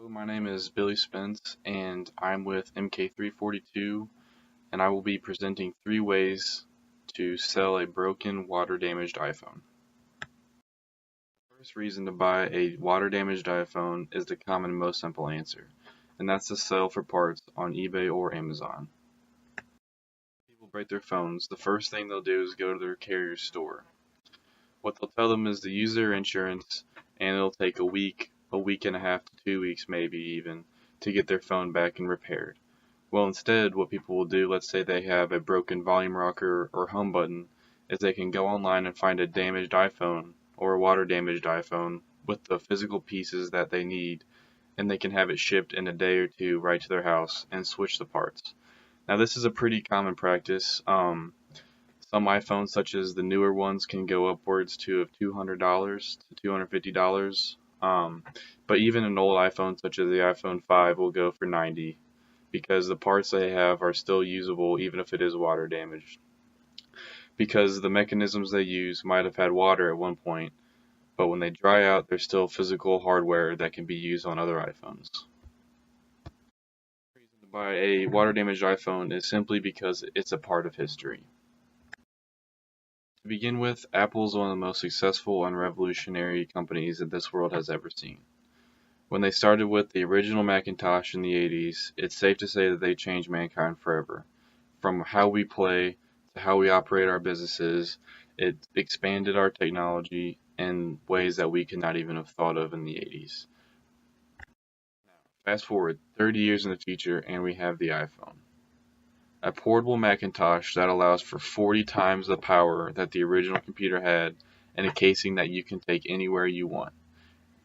Hello, my name is Billy Spence, and I'm with MK342, and I will be presenting 3 ways to sell a broken, water-damaged iPhone. The first reason to buy a water-damaged iPhone is the common and most simple answer, and that's to sell for parts on eBay or Amazon. When people break their phones, the first thing they'll do is go to their carrier store. What they'll tell them is to use their insurance, and it'll take a week and a half to 2 weeks maybe even, to get their phone back and repaired. Well, instead, what people will do, let's say they have a broken volume rocker or home button, is they can go online and find a damaged iPhone or a water damaged iPhone with the physical pieces that they need, and they can have it shipped in a day or two right to their house and switch the parts. Now, this is a pretty common practice. Some iPhones, such as the newer ones, can go upwards to $200 to $250. But even an old iPhone, such as the iPhone 5, will go for $90 because the parts they have are still usable even if it is water damaged. Because the mechanisms they use might have had water at one point, but when they dry out, there's still physical hardware that can be used on other iPhones. The reason to buy a water damaged iPhone is simply because it's a part of history. To begin with, Apple is one of the most successful and revolutionary companies that this world has ever seen. When they started with the original Macintosh in the 80s, it's safe to say that they changed mankind forever. From how we play to how we operate our businesses, it expanded our technology in ways that we could not even have thought of in the 80s. Fast forward 30 years in the future and we have the iPhone. A portable Macintosh that allows for 40 times the power that the original computer had, and a casing that you can take anywhere you want.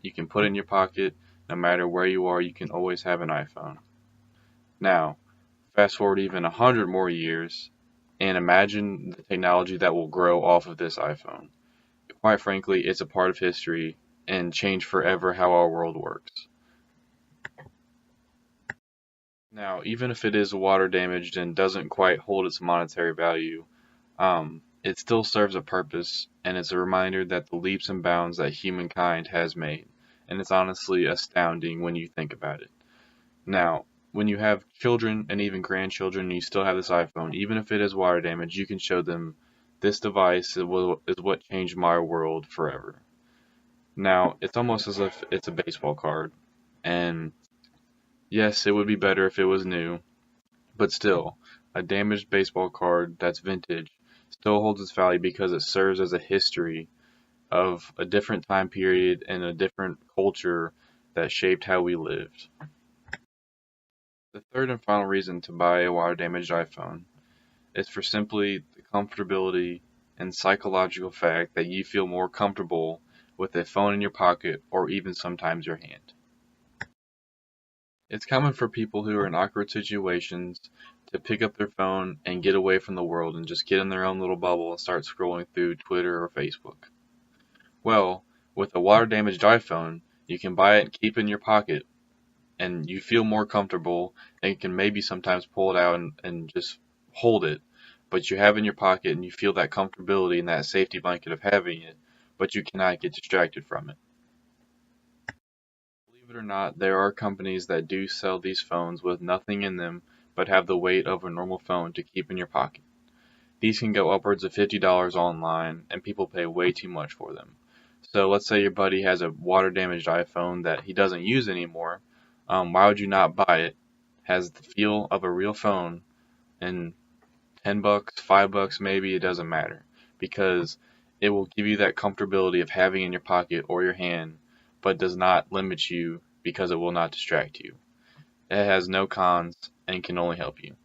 You can put it in your pocket. No matter where you are, you can always have an iPhone. Now, fast forward even 100 more years, and imagine the technology that will grow off of this iPhone. Quite frankly, it's a part of history and change forever how our world works. Now, even if it is water damaged and doesn't quite hold its monetary value, it still serves a purpose, and it's a reminder that the leaps and bounds that humankind has made, and it's honestly astounding when you think about it. Now, when you have children and even grandchildren and you still have this iPhone, even if it is water damaged, you can show them this device is what changed my world forever. Now, it's almost as if it's a baseball card, and yes, it would be better if it was new, but still, a damaged baseball card that's vintage still holds its value because it serves as a history of a different time period and a different culture that shaped how we lived. The third and final reason to buy a water damaged iPhone is for simply the comfortability and psychological fact that you feel more comfortable with a phone in your pocket or even sometimes your hand. It's common for people who are in awkward situations to pick up their phone and get away from the world and just get in their own little bubble and start scrolling through Twitter or Facebook. Well, with a water damaged iPhone, you can buy it and keep it in your pocket, and you feel more comfortable and can maybe sometimes pull it out and just hold it, but you have it in your pocket and you feel that comfortability and that safety blanket of having it, but you cannot get distracted from it. Believe it or not, there are companies that do sell these phones with nothing in them but have the weight of a normal phone to keep in your pocket. These can go upwards of $50 online, and people pay way too much for them. So let's say your buddy has a water damaged iPhone that he doesn't use anymore. Why would you not buy it? Has the feel of a real phone, and $10, $5 maybe, it doesn't matter, because it will give you that comfortability of having in your pocket or your hand, but does not limit you because it will not distract you. It has no cons and can only help you.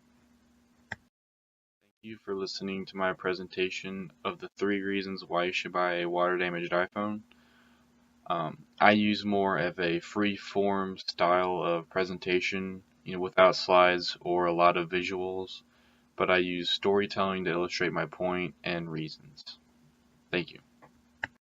Thank you for listening to my presentation of the 3 reasons why you should buy a water damaged iPhone. I use more of a free form style of presentation, without slides or a lot of visuals, but I use storytelling to illustrate my point and reasons. Thank you.